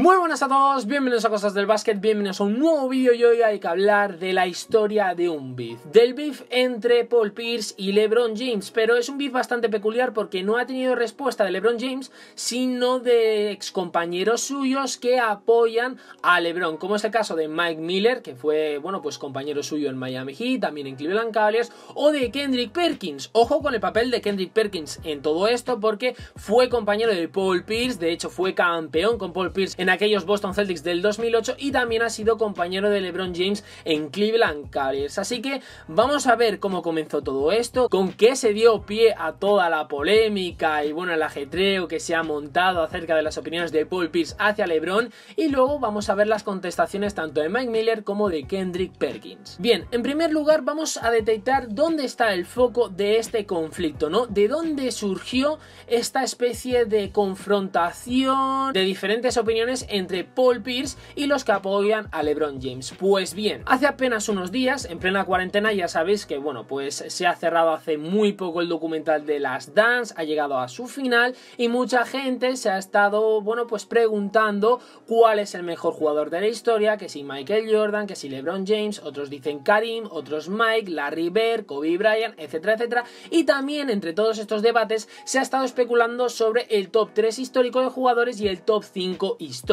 Muy buenas a todos, bienvenidos a Cosas del Básquet, bienvenidos a un nuevo vídeo y hoy hay que hablar de la historia de un beef. Del beef entre Paul Pierce y LeBron James, pero es un beef bastante peculiar porque no ha tenido respuesta de LeBron James, sino de excompañeros suyos que apoyan a LeBron, como es el caso de Mike Miller, que fue, bueno, pues compañero suyo en Miami Heat, también en Cleveland Cavaliers, o de Kendrick Perkins. Ojo con el papel de Kendrick Perkins en todo esto porque fue compañero de Paul Pierce, de hecho fue campeón con Paul Pierce en aquellos Boston Celtics del 2008 y también ha sido compañero de LeBron James en Cleveland Cavaliers. Así que vamos a ver cómo comenzó todo esto, con qué se dio pie a toda la polémica y bueno, el ajetreo que se ha montado acerca de las opiniones de Paul Pierce hacia LeBron, y luego vamos a ver las contestaciones tanto de Mike Miller como de Kendrick Perkins. Bien, en primer lugar vamos a detectar dónde está el foco de este conflicto, ¿no? De dónde surgió esta especie de confrontación de diferentes opiniones entre Paul Pierce y los que apoyan a LeBron James. Pues bien, hace apenas unos días, en plena cuarentena, ya sabéis que bueno, pues se ha cerrado hace muy poco el documental de Last Dance, ha llegado a su final y mucha gente se ha estado, bueno, pues preguntando cuál es el mejor jugador de la historia, que si Michael Jordan, que si LeBron James, otros dicen Karim, otros Mike, Larry Bird, Kobe Bryant, etcétera, etcétera, y también entre todos estos debates se ha estado especulando sobre el top 3 histórico de jugadores y el top 5 histórico.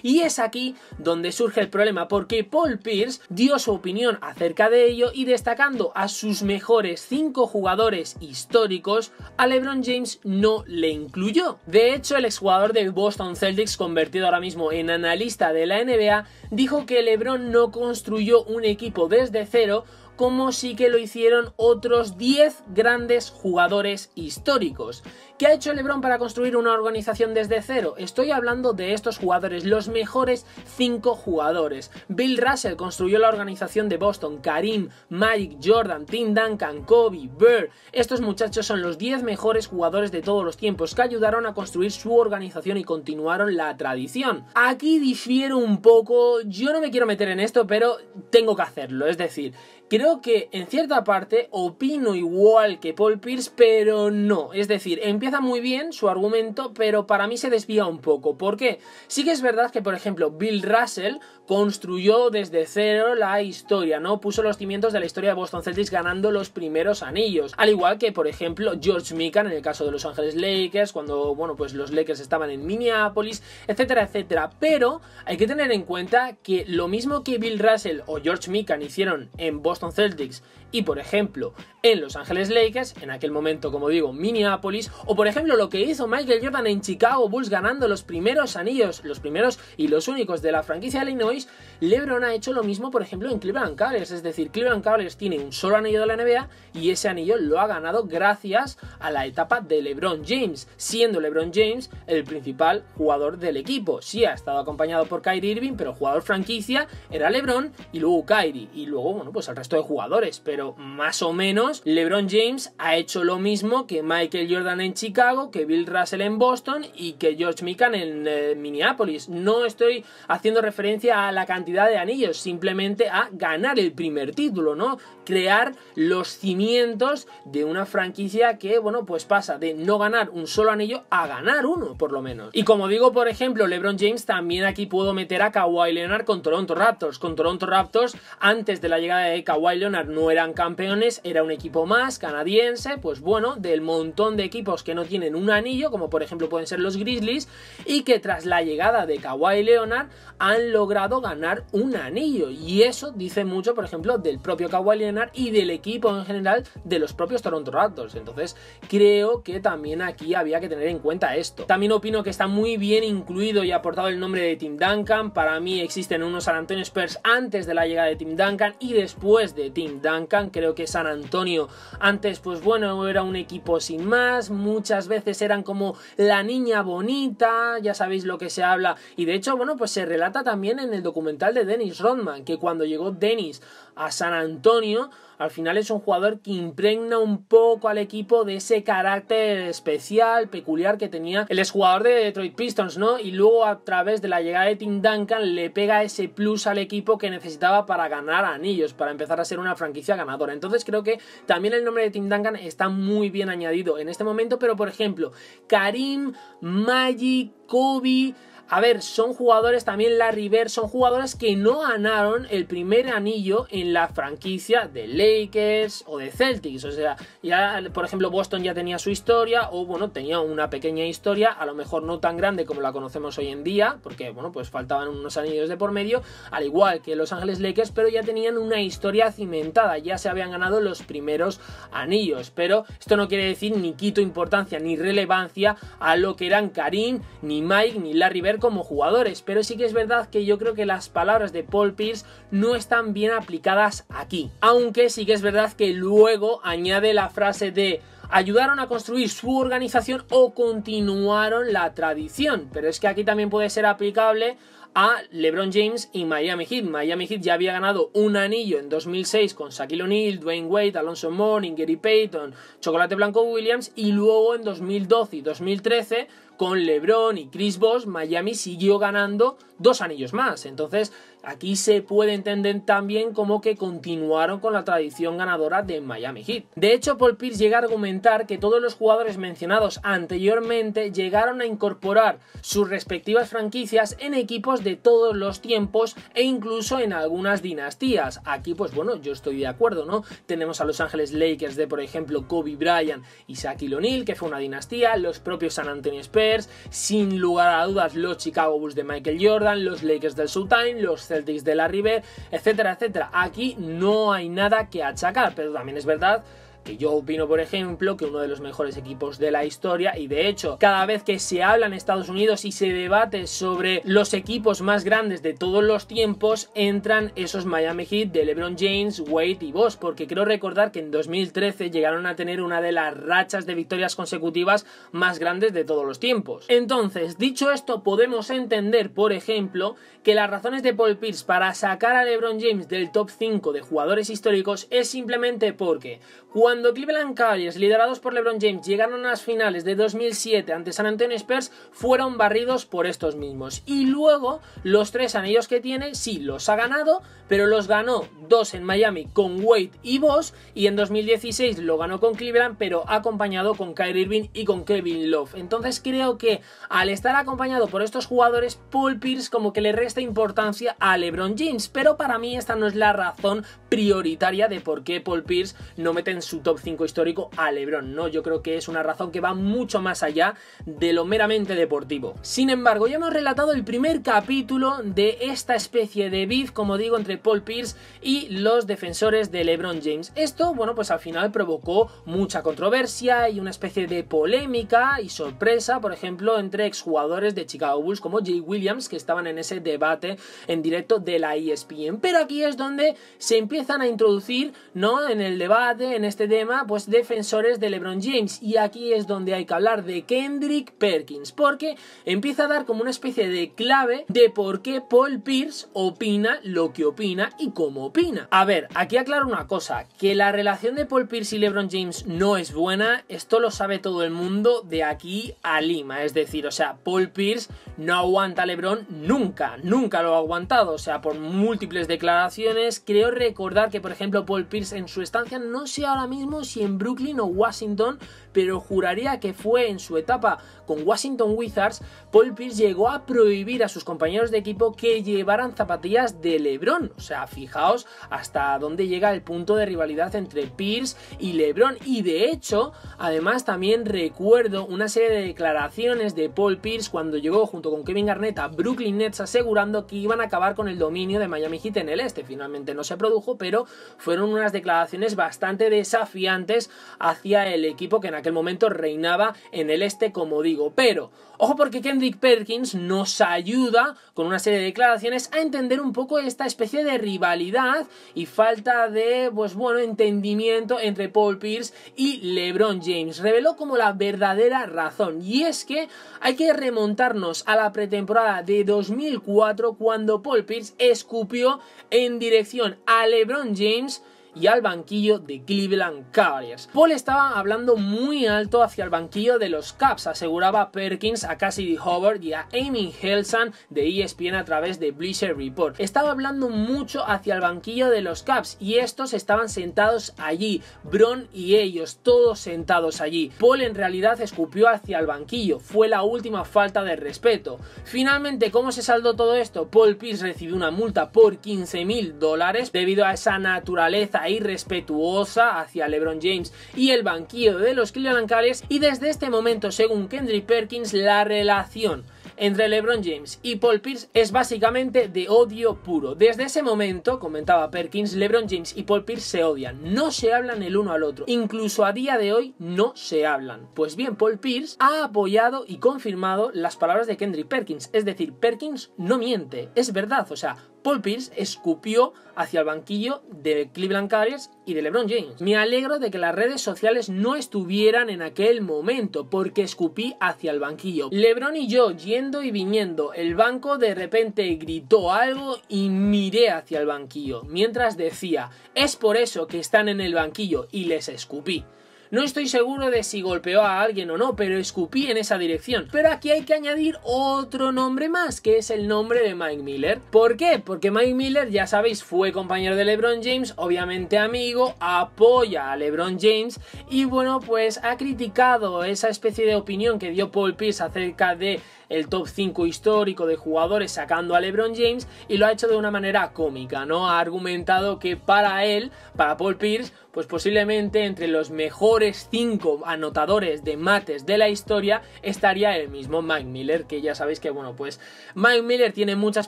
Y es aquí donde surge el problema, porque Paul Pierce dio su opinión acerca de ello y destacando a sus mejores 5 jugadores históricos, a LeBron James no le incluyó. De hecho, el exjugador de Boston Celtics, convertido ahora mismo en analista de la NBA, dijo que LeBron no construyó un equipo desde cero, como sí que lo hicieron otros 10 grandes jugadores históricos. ¿Qué ha hecho LeBron para construir una organización desde cero? Estoy hablando de estos jugadores, los mejores 5 jugadores. Bill Russell construyó la organización de Boston, Karim, Magic, Jordan, Tim Duncan, Kobe, Bird. Estos muchachos son los 10 mejores jugadores de todos los tiempos que ayudaron a construir su organización y continuaron la tradición. Aquí difiero un poco, yo no me quiero meter en esto, pero tengo que hacerlo, es decir, creo que en cierta parte opino igual que Paul Pierce, pero no. Es decir, empieza muy bien su argumento, pero para mí se desvía un poco. ¿Por qué? Sí que es verdad que, por ejemplo, Bill Russell construyó desde cero la historia, ¿no? Puso los cimientos de la historia de Boston Celtics ganando los primeros anillos. Al igual que, por ejemplo, George Mikan en el caso de Los Ángeles Lakers, cuando, bueno, pues los Lakers estaban en Minneapolis, etcétera, etcétera. Pero hay que tener en cuenta que lo mismo que Bill Russell o George Mikan hicieron en Boston Celtics y por ejemplo en Los Ángeles Lakers, en aquel momento como digo Minneapolis, o por ejemplo lo que hizo Michael Jordan en Chicago Bulls ganando los primeros anillos, los primeros y los únicos de la franquicia de Illinois, LeBron ha hecho lo mismo por ejemplo en Cleveland Cavaliers. Es decir, Cleveland Cavaliers tiene un solo anillo de la NBA y ese anillo lo ha ganado gracias a la etapa de LeBron James, siendo LeBron James el principal jugador del equipo. Sí ha estado acompañado por Kyrie Irving, pero el jugador franquicia era LeBron y luego Kyrie y luego, bueno, pues el resto de jugadores, pero más o menos LeBron James ha hecho lo mismo que Michael Jordan en Chicago, que Bill Russell en Boston y que George Mikan en Minneapolis. No estoy haciendo referencia a la cantidad de anillos, simplemente a ganar el primer título, ¿no? Crear los cimientos de una franquicia que, bueno, pues pasa de no ganar un solo anillo a ganar uno, por lo menos. Y como digo, por ejemplo, LeBron James, también aquí puedo meter a Kawhi Leonard con Toronto Raptors. Con Toronto Raptors, antes de la llegada de Kawhi Leonard, no eran campeones, era un equipo más canadiense, pues bueno, del montón de equipos que no tienen un anillo, como por ejemplo pueden ser los Grizzlies, y que tras la llegada de Kawhi Leonard han logrado ganar un anillo, y eso dice mucho, por ejemplo, del propio Kawhi Leonard y del equipo en general de los propios Toronto Raptors. Entonces creo que también aquí había que tener en cuenta esto. También opino que está muy bien incluido y aportado el nombre de Tim Duncan. Para mí existen unos San Antonio Spurs antes de la llegada de Tim Duncan y después de Tim Duncan. Creo que San Antonio antes, pues bueno, era un equipo sin más, muchas veces eran como la niña bonita, ya sabéis lo que se habla, y de hecho, bueno, pues se relata también en el documental de Dennis Rodman, que cuando llegó Dennis a San Antonio, al final es un jugador que impregna un poco al equipo de ese carácter especial, peculiar que tenía el exjugador de Detroit Pistons, ¿no? Y luego a través de la llegada de Tim Duncan le pega ese plus al equipo que necesitaba para ganar anillos, para empezar a ser una franquicia ganadora. Entonces creo que también el nombre de Tim Duncan está muy bien añadido en este momento, pero por ejemplo, Karim, Magic, Kobe, a ver, son jugadores, también Larry Bird, son jugadores que no ganaron el primer anillo en la franquicia de Lakers o de Celtics. O sea, ya por ejemplo Boston ya tenía su historia, o bueno, tenía una pequeña historia, a lo mejor no tan grande como la conocemos hoy en día, porque bueno, pues faltaban unos anillos de por medio, al igual que Los Ángeles Lakers, pero ya tenían una historia cimentada, ya se habían ganado los primeros anillos. Pero esto no quiere decir ni quito importancia ni relevancia a lo que eran Karim, ni Mike, ni Larry Bird como jugadores, pero sí que es verdad que yo creo que las palabras de Paul Pierce no están bien aplicadas aquí, aunque sí que es verdad que luego añade la frase de ayudaron a construir su organización o continuaron la tradición, pero es que aquí también puede ser aplicable a LeBron James y Miami Heat. Miami Heat ya había ganado un anillo en 2006 con Shaquille O'Neal, Dwayne Wade, Alonzo Mourning, Gary Payton, Chocolate Blanco Williams, y luego en 2012 y 2013 con LeBron y Chris Bosh, Miami siguió ganando 2 anillos más. Entonces aquí se puede entender también como que continuaron con la tradición ganadora de Miami Heat. De hecho, Paul Pierce llega a argumentar que todos los jugadores mencionados anteriormente llegaron a incorporar sus respectivas franquicias en equipos de todos los tiempos e incluso en algunas dinastías. Aquí pues bueno, yo estoy de acuerdo, ¿no? Tenemos a Los Ángeles Lakers de por ejemplo Kobe Bryant y Shaquille O'Neal, que fue una dinastía, los propios San Antonio Spurs, sin lugar a dudas los Chicago Bulls de Michael Jordan, los Lakers del Showtime, los Celtics de Larry Bird, etcétera, etcétera. Aquí no hay nada que achacar, pero también es verdad que yo opino, por ejemplo, que uno de los mejores equipos de la historia, y de hecho cada vez que se habla en Estados Unidos y se debate sobre los equipos más grandes de todos los tiempos, entran esos Miami Heat de LeBron James, Wade y Bosh, porque creo recordar que en 2013 llegaron a tener una de las rachas de victorias consecutivas más grandes de todos los tiempos. Entonces, dicho esto, podemos entender, por ejemplo, que las razones de Paul Pierce para sacar a LeBron James del top 5 de jugadores históricos es simplemente porque cuando Cleveland Cavaliers, liderados por LeBron James, llegaron a las finales de 2007 ante San Antonio Spurs, fueron barridos por estos mismos. Y luego, los 3 anillos que tiene, sí, los ha ganado, pero los ganó 2 en Miami con Wade y Bosh, y en 2016 lo ganó con Cleveland, pero acompañado con Kyrie Irving y con Kevin Love. Entonces creo que al estar acompañado por estos jugadores, Paul Pierce como que le resta importancia a LeBron James, pero para mí esta no es la razón prioritaria de por qué Paul Pierce no mete en su top 5 histórico a LeBron, no, yo creo que es una razón que va mucho más allá de lo meramente deportivo. Sin embargo, ya hemos relatado el primer capítulo de esta especie de beef, como digo, entre Paul Pierce y los defensores de LeBron James. Esto, bueno, pues al final provocó mucha controversia y una especie de polémica y sorpresa, por ejemplo, entre exjugadores de Chicago Bulls como Jay Williams, que estaban en ese debate en directo de la ESPN. Pero aquí es donde se empiezan a introducir, ¿no?, en el debate, en este tema, pues defensores de LeBron James, y aquí es donde hay que hablar de Kendrick Perkins, porque empieza a dar como una especie de clave de por qué Paul Pierce opina lo que opina y cómo opina. A ver, aquí aclaro una cosa, que la relación de Paul Pierce y LeBron James no es buena, esto lo sabe todo el mundo de aquí a Lima, es decir, o sea, Paul Pierce no aguanta a LeBron nunca lo ha aguantado, o sea, por múltiples declaraciones. Creo recordar que, por ejemplo, Paul Pierce en su estancia, no sé ahora mismo si en Brooklyn o Washington, pero juraría que fue en su etapa con Washington Wizards, Paul Pierce llegó a prohibir a sus compañeros de equipo que llevaran zapatillas de LeBron. O sea, fijaos hasta dónde llega el punto de rivalidad entre Pierce y LeBron. Y de hecho, además también recuerdo una serie de declaraciones de Paul Pierce cuando llegó junto con Kevin Garnett a Brooklyn Nets asegurando que iban a acabar con el dominio de Miami Heat en el este. Finalmente no se produjo, pero fueron unas declaraciones bastante desafiantes hacia el equipo que en aquel momento reinaba en el este, como digo. Pero, ojo, porque Kendrick Perkins nos ayuda con una serie de declaraciones a entender un poco esta especie de rivalidad y falta de, pues bueno, entendimiento entre Paul Pierce y LeBron James. Reveló como la verdadera razón, y es que hay que remontarnos a la pretemporada de 2004 cuando Paul Pierce escupió en dirección a LeBron James y al banquillo de Cleveland Cavaliers. Paul estaba hablando muy alto hacia el banquillo de los Cavs, aseguraba Perkins a Cassidy Hubbards y a Amy Helson de ESPN a través de Bleacher Report. Estaba hablando mucho hacia el banquillo de los Cavs y estos estaban sentados allí, Bron y ellos, todos sentados allí. Paul en realidad escupió hacia el banquillo, fue la última falta de respeto. Finalmente, ¿cómo se saldó todo esto? Paul Pierce recibió una multa por $15.000 debido a esa naturaleza irrespetuosa hacia LeBron James y el banquillo de los Cleveland Cavaliers, y desde este momento, según Kendrick Perkins, la relación entre LeBron James y Paul Pierce es básicamente de odio puro. Desde ese momento, comentaba Perkins, LeBron James y Paul Pierce se odian, no se hablan el uno al otro, incluso a día de hoy no se hablan. Pues bien, Paul Pierce ha apoyado y confirmado las palabras de Kendrick Perkins, es decir, Perkins no miente, es verdad, o sea, Paul Pierce escupió hacia el banquillo de Cleveland Cavaliers y de LeBron James. Me alegro de que las redes sociales no estuvieran en aquel momento, porque escupí hacia el banquillo. LeBron y yo yendo y viniendo, el banco de repente gritó algo y miré hacia el banquillo, mientras decía, es por eso que están en el banquillo, y les escupí. No estoy seguro de si golpeó a alguien o no, pero escupí en esa dirección. Pero aquí hay que añadir otro nombre más, que es el nombre de Mike Miller. ¿Por qué? Porque Mike Miller, ya sabéis, fue compañero de LeBron James, obviamente amigo, apoya a LeBron James y bueno, pues ha criticado esa especie de opinión que dio Paul Pierce acerca de el top 5 histórico de jugadores sacando a LeBron James, y lo ha hecho de una manera cómica, ¿no? Ha argumentado que para él, para Paul Pierce, pues posiblemente entre los mejores 5 anotadores de mates de la historia estaría el mismo Mike Miller, que ya sabéis que, bueno, pues Mike Miller tiene muchas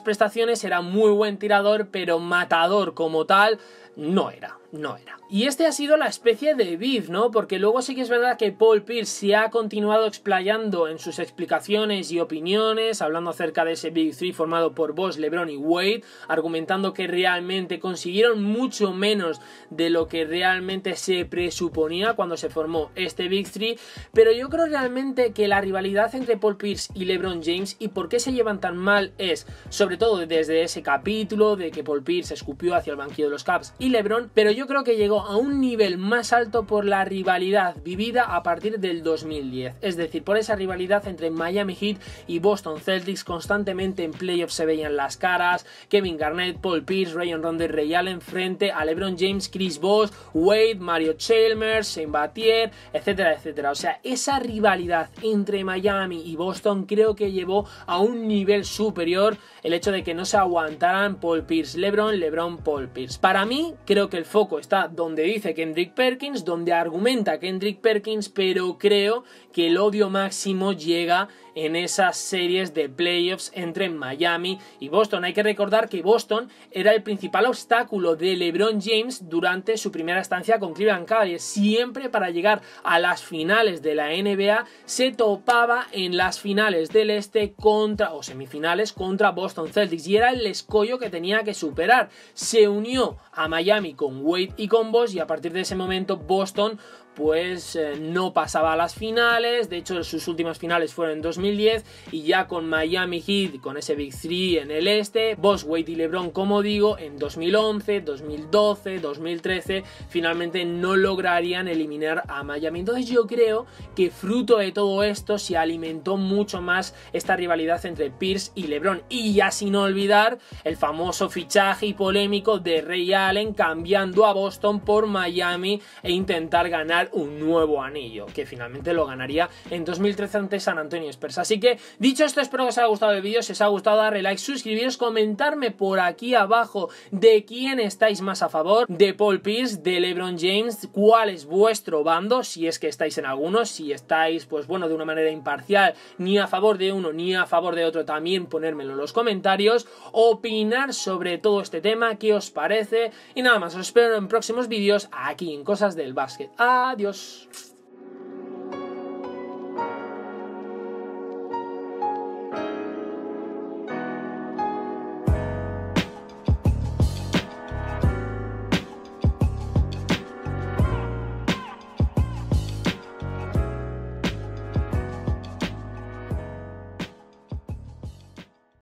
prestaciones, era muy buen tirador, pero matador como tal no era. Y este ha sido la especie de beef, ¿no? Porque luego sí que es verdad que Paul Pierce se ha continuado explayando en sus explicaciones y opiniones, hablando acerca de ese Big Three formado por Bosh, LeBron y Wade, argumentando que realmente consiguieron mucho menos de lo que realmente se presuponía cuando se formó este Big Three, pero yo creo realmente que la rivalidad entre Paul Pierce y LeBron James y por qué se llevan tan mal es, sobre todo desde ese capítulo de que Paul Pierce escupió hacia el banquillo de los Cavs y LeBron, pero yo creo que llegó a un nivel más alto por la rivalidad vivida a partir del 2010, es decir, por esa rivalidad entre Miami Heat y Boston Celtics. Constantemente en playoffs se veían las caras, Kevin Garnett, Paul Pierce, Rajon Rondo y Ray Allen frente a LeBron James, Chris Bosh, Wade, Mario Chalmers, Shane Battier, etcétera, etcétera. O sea, esa rivalidad entre Miami y Boston creo que llevó a un nivel superior el hecho de que no se aguantaran Paul Pierce, LeBron, Paul Pierce. Para mí, creo que el foco está donde dice Kendrick Perkins, donde argumenta Kendrick Perkins, pero creo que el odio máximo llega en esas series de playoffs entre Miami y Boston. Hay que recordar que Boston era el principal obstáculo de LeBron James durante su primera estancia con Cleveland Cavaliers. Siempre para llegar a las finales de la NBA se topaba en las finales del este o semifinales contra Boston Celtics, y era el escollo que tenía que superar. Se unió a Miami con Wade y con Bosh, y a partir de ese momento Boston pues no pasaba a las finales. De hecho, sus últimas finales fueron en 2010, y ya con Miami Heat, con ese Big Three en el este, Bosh, Wade y LeBron, como digo, en 2011, 2012, 2013, finalmente no lograrían eliminar a Miami. Entonces yo creo que fruto de todo esto se alimentó mucho más esta rivalidad entre Pierce y LeBron, y ya sin olvidar el famoso fichaje y polémico de Ray Allen cambiando a Boston por Miami e intentar ganar un nuevo anillo, que finalmente lo ganaría en 2013 ante San Antonio Spurs. Así que, dicho esto, espero que os haya gustado el vídeo. Si os ha gustado, darle like, suscribiros, comentarme por aquí abajo de quién estáis más a favor, de Paul Pierce, de LeBron James, cuál es vuestro bando, si es que estáis en algunos, si estáis, pues bueno, de una manera imparcial, ni a favor de uno ni a favor de otro, también ponérmelo en los comentarios, opinar sobre todo este tema, qué os parece, y nada más, os espero en próximos vídeos aquí en Cosas del Básquet. Adiós.